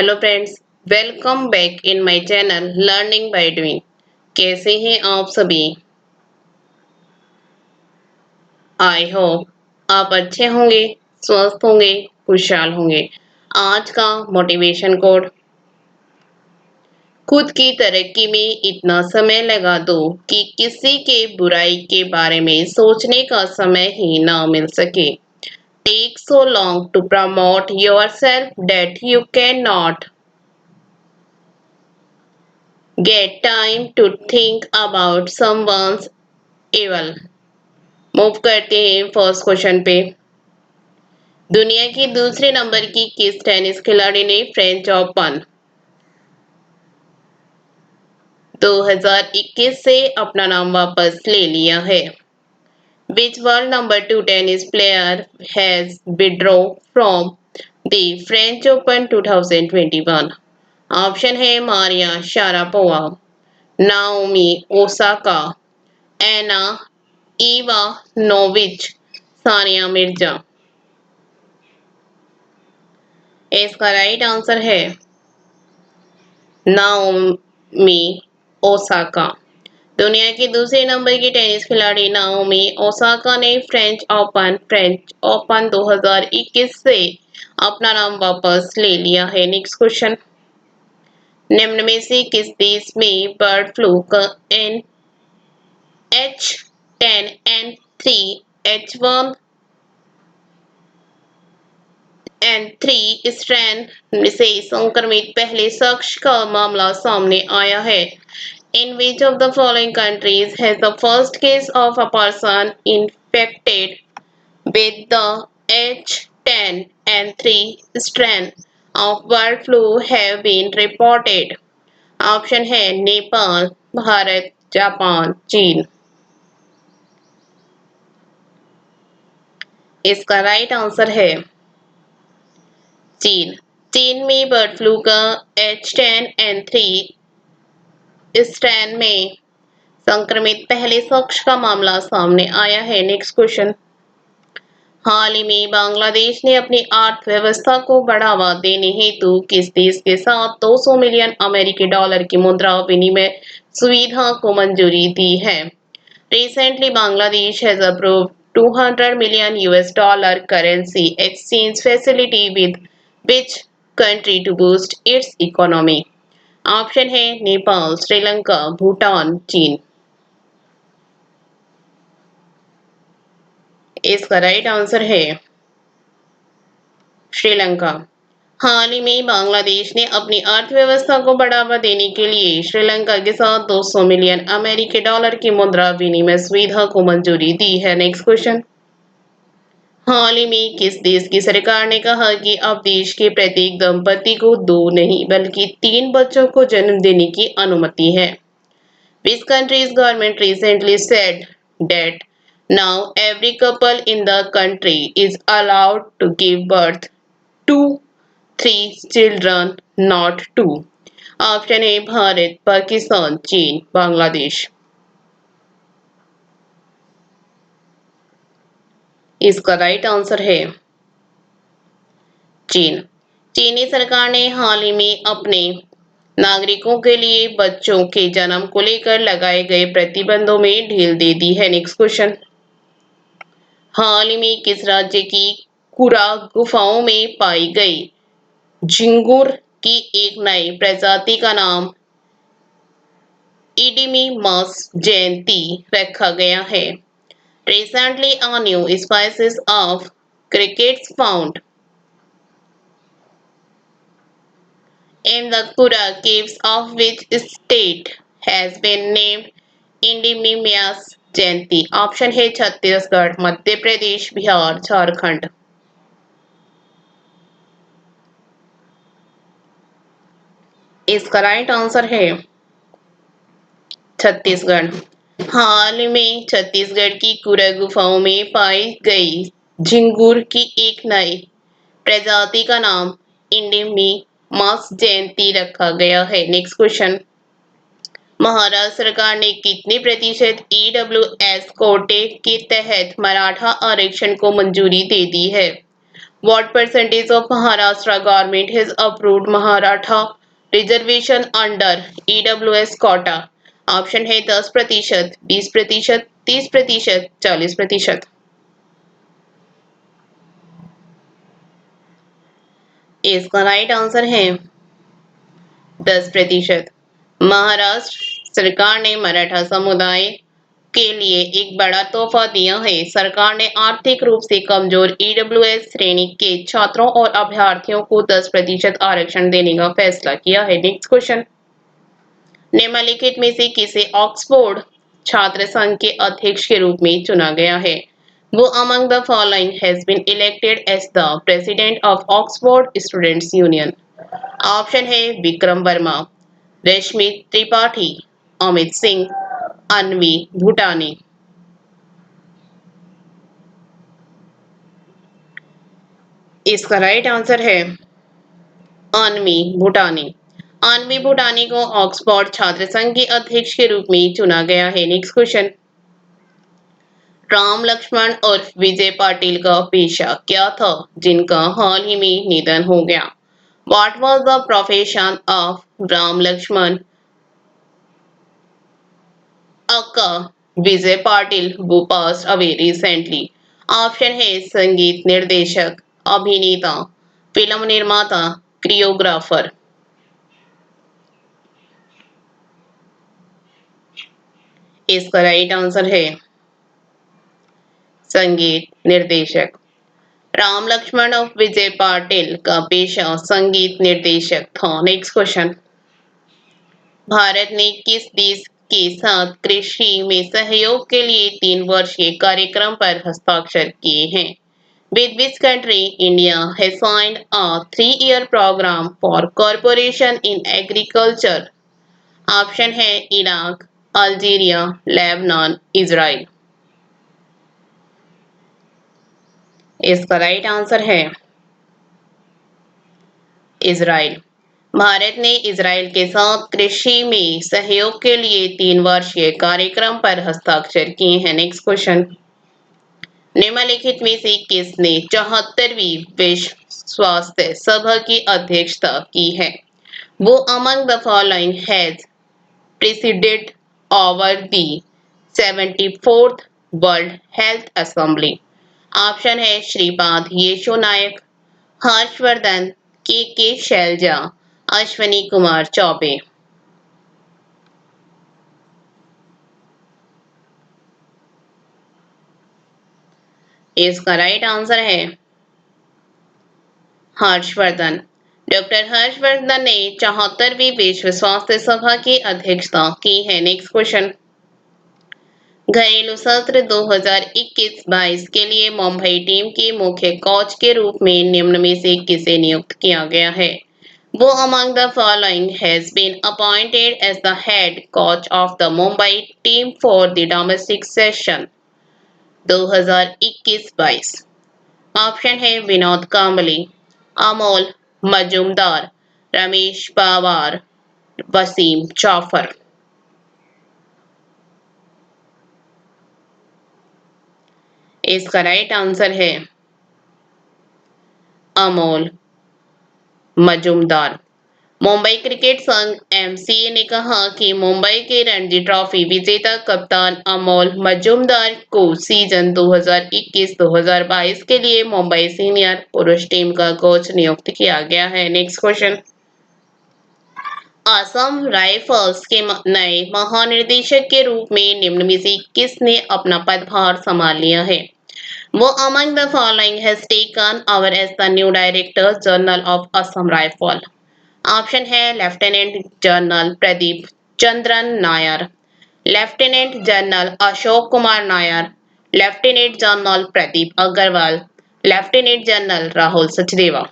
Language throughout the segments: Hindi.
Hello friends, welcome back in my channel learning by doing. कैसे हैं आप सभी? आई होप आप अच्छे होंगे, स्वस्थ होंगे, खुशहाल होंगे। आज का मोटिवेशन कोड: खुद की तरक्की में इतना समय लगा दो कि किसी के बुराई के बारे में सोचने का समय ही ना मिल सके। Take so long to promote yourself that you cannot get time to think about someone's evil। Move करते हैं फर्स्ट क्वेश्चन पे। दुनिया की दूसरे नंबर की किस टेनिस खिलाड़ी ने फ्रेंच ओपन 2021 से अपना नाम वापस ले लिया है? विच world number 2 tennis player has withdraw from the French open 2021? Option है Maria Sharapova, Naomi Osaka, Ana Ivanovic, Sania Mirza. इसका राइट आंसर है नाओमी ओसाका। दुनिया की दूसरे नंबर की टेनिस खिलाड़ी नाओमी ओसाका ने फ्रेंच ओपन 2021 से अपना नाम वापस ले लिया है। नेक्स्ट क्वेश्चन, निम्न में से किस देश में बर्ड फ्लू का H10N3 H1N3 स्ट्रेन से संक्रमित पहले शख्स का मामला सामने आया है? In which of the following countries has the first case of a person infected with the H10N3 strain of bird flu have been reported? Option है नेपाल, भारत, जापान, चीन। इसका राइट आंसर है चीन। चीन में बर्ड फ्लू का H10N3 स्ट्रेन में संक्रमित पहले शख्स का मामला सामने आया है। नेक्स्ट क्वेश्चन, हाल ही में बांग्लादेश ने अपनी अर्थव्यवस्था को बढ़ावा देने हेतु किस देश के साथ 200 मिलियन अमेरिकी डॉलर की मुद्रा विनिमय सुविधा को मंजूरी दी है? Recently, Bangladesh has approved 200 million US dollar currency exchange facility with which country to boost its economy? Option है नेपाल, श्रीलंका, भूटान, चीन। इसका राइट आंसर है श्रीलंका। हाल ही में बांग्लादेश ने अपनी अर्थव्यवस्था को बढ़ावा देने के लिए श्रीलंका के साथ 200 मिलियन अमेरिकी डॉलर की मुद्रा विनिमय सुविधा को मंजूरी दी है। नेक्स्ट क्वेश्चन, हाल ही में किस देश की सरकार ने कहा कि अब देश के प्रत्येक दंपति को 2 नहीं बल्कि 3 बच्चों को जन्म देने की अनुमति है? Which country's government recently said that now every couple in the country is allowed to give birth to 3 children, not 2? Option है भारत, पाकिस्तान, चीन, बांग्लादेश। इसका राइट आंसर है चीन। चीनी सरकार ने हाल ही में अपने नागरिकों के लिए बच्चों के जन्म को लेकर लगाए गए प्रतिबंधों में ढील दे दी है। नेक्स्ट क्वेश्चन, हाल ही में किस राज्य की कुरा गुफाओं में पाई गई झिंगुर की एक नई प्रजाति का नाम इडिमिमस जयंती रखा गया है? Recently, a new species of crickets found in the Kura caves of which state has been named Indimimias Jayanti? Option है छत्तीसगढ़, मध्य प्रदेश, बिहार, झारखंड। इसका राइट आंसर है छत्तीसगढ़। हाल में छत्तीसगढ़ की कुरा गुफाओं में पाई गई झिंगुर की एक नई प्रजाति का नाम इंडिमिमस जयंती रखा गया है। नेक्स्ट क्वेश्चन, महाराष्ट्र सरकार ने कितने प्रतिशत EWS कोटे के तहत मराठा आरक्षण को मंजूरी दे दी है? What percentage of Maharashtra government has approved Maharatha reservation under EWS quota? Option है 10%, 20%, 30%, 40%। इसका राइट आंसर है 10%। महाराष्ट्र सरकार ने मराठा समुदाय के लिए एक बड़ा तोहफा दिया है। सरकार ने आर्थिक रूप से कमजोर ईडब्ल्यूएस श्रेणी के छात्रों और अभ्यर्थियों को 10% आरक्षण देने का फैसला किया है। नेक्स्ट क्वेश्चन, निम्नलिखित में से किसे ऑक्सफोर्ड छात्र संघ के अध्यक्ष के रूप में चुना गया है? वो among the following has been elected as the president of Oxford students union? Option है विक्रम वर्मा, रश्मि त्रिपाठी, अमित सिंह, अन्वी भूटानी। इसका राइट आंसर है अन्वी भूटानी। अन्वी भूटानी को ऑक्सफोर्ड छात्र संघ के अध्यक्ष के रूप में चुना गया है। नेक्स्ट क्वेश्चन, राम लक्ष्मण और विजय पाटिल का पेशा क्या था जिनका हाल ही में निधन हो गया? What was the profession of Ram Lakshman Akka Vijay Patil who passed away recently? Option है संगीत निर्देशक, अभिनेता, फिल्म निर्माता, क्रियोग्राफर। इसका राइट आंसर है संगीत निर्देशक। राम लक्ष्मण और विजय पाटिल का पेशा संगीत निर्देशक था। नेक्स्ट क्वेश्चन, भारत ने किस देश के साथ कृषि में सहयोग के लिए 3 वर्षीय कार्यक्रम पर हस्ताक्षर किए हैं? With which country India has signed a 3-year program for cooperation in agriculture? Option है इराक, अल्जीरिया, लेबनान, इजराइल। इसका राइट आंसर है इजराइल। भारत ने इजराइल के साथ कृषि में सहयोग के लिए 3 वर्षीय कार्यक्रम पर हस्ताक्षर किए हैं। नेक्स्ट क्वेश्चन, निम्नलिखित में से किसने 74वीं विश्व स्वास्थ्य सभा की अध्यक्षता की है? वो among the following has president over the 74th world health assembly? Option है श्रीपाद येशो नायक, हर्षवर्धन, के शैलजा, अश्वनी कुमार चौबे। इसका राइट आंसर है हर्षवर्धन। डॉक्टर हर्षवर्धन ने 74वीं विश्व स्वास्थ्य सभा की अध्यक्षता की है। नेक्स्ट क्वेश्चन, घरेलू सत्र 2021-22 के लिए मुंबई टीम के मुख्य कोच के रूप में निम्न में से किसे नियुक्त किया गया है? वो among the following has been appointed as the head coach of the Mumbai team for the domestic session 2021-22? Option है विनोद कांबली, अमोल मजूमदार, रमेश पवार, वसीम जाफर। इसका राइट आंसर है अमोल मजूमदार। मुंबई क्रिकेट संघ एमसीए ने कहा कि मुंबई के रणजी ट्रॉफी विजेता कप्तान अमोल मजूमदार को सीजन 2021-2022 के लिए मुंबई सीनियर पुरुष टीम का कोच नियुक्त किया गया है। नेक्स्ट क्वेश्चन, असम राइफल्स के नए महानिदेशक के रूप में निम्न में से किसने अपना पदभार संभाल लिया है? वो among the following has taken over as the new director general of Assam rifle? Option है lieutenant general Pradeep Chandran Nair, lieutenant general Ashok Kumar Nair, lieutenant general Pradeep Agrawal, lieutenant general Rahul Sachdeva.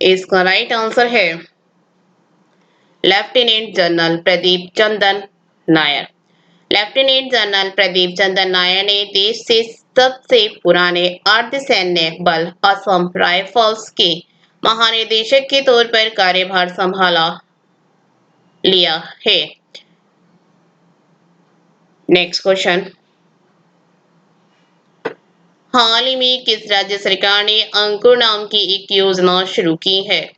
इसका राइट आंसर है lieutenant general Pradeep Chandan Nair. Lieutenant general Pradeep Chandan Nair ने देश से सबसे पुराने अर्धसैन्य बल असम राइफल्स के महानिदेशक के तौर पर कार्यभार संभाला लिया है। नेक्स्ट क्वेश्चन, हाल ही में किस राज्य सरकार ने अंकुर नाम की एक योजना शुरू की है?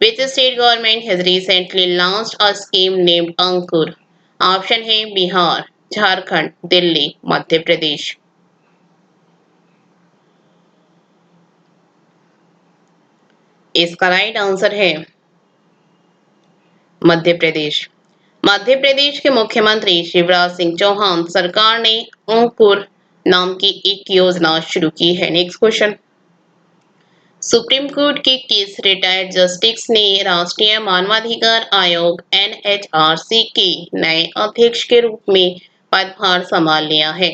Which state government has recently launched a scheme named Ankur? Option है बिहार, झारखंड, दिल्ली, मध्य प्रदेश। इसका राइट आंसर है मध्य प्रदेश। मध्य प्रदेश के मुख्यमंत्री शिवराज सिंह चौहान सरकार ने अंकुर नाम की एक योजना शुरू की है। Next question. सुप्रीम कोर्ट के किस रिटायर्ड जस्टिस ने राष्ट्रीय मानवाधिकार आयोग एनएचआरसी के नए अध्यक्ष के रूप में पदभार संभाल लिया है?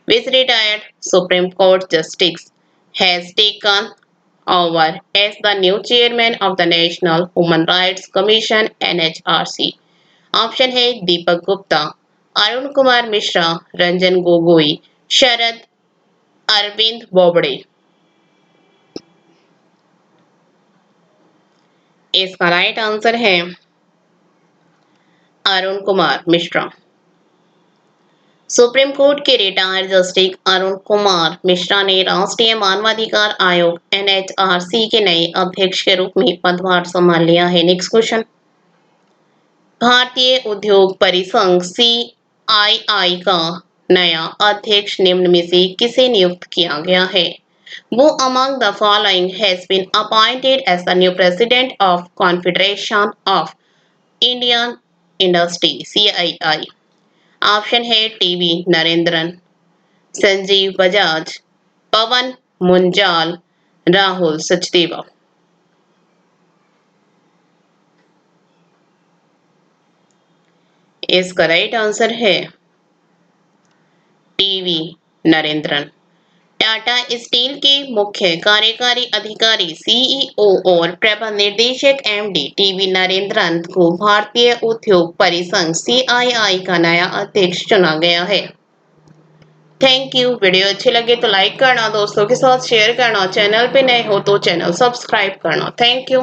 Which retired Supreme Court justice has taken over as the new chairman of the National Human Rights Commission (NHRC)? Option है दीपक गुप्ता, अरुण कुमार मिश्रा, रंजन गोगोई, शरद अरविंद बोबड़े। इसका राइट आंसर है अरुण कुमार मिश्रा। सुप्रीम कोर्ट के रिटायर्ड जस्टिस अरुण कुमार मिश्रा ने राष्ट्रीय मानवाधिकार आयोग एनएचआरसी के नए अध्यक्ष के रूप में पदभार संभाल लिया है। Next question. भारतीय उद्योग परिसंघ सीआईआई का नया अध्यक्ष निम्न में से किसे नियुक्त किया गया है? Who among the following has been appointed as the new president of Confederation of Indian Industry (CII)? Option है टीवी नरेंद्रन, संजीव बजाज, पवन मुंजाल, राहुल सचदेवा। इसका राइट आंसर है टीवी नरेंद्रन। टाटा स्टील के मुख्य कार्यकारी अधिकारी सीईओ और प्रबंध निदेशक एमडी टीवी नरेंद्रन को भारतीय उद्योग परिसंघ सीआईआई का नया अध्यक्ष चुना गया है। Thank you. वीडियो अच्छी लगे तो लाइक करना, दोस्तों के साथ शेयर करना, चैनल पे नए हो तो चैनल सब्सक्राइब करना। Thank you.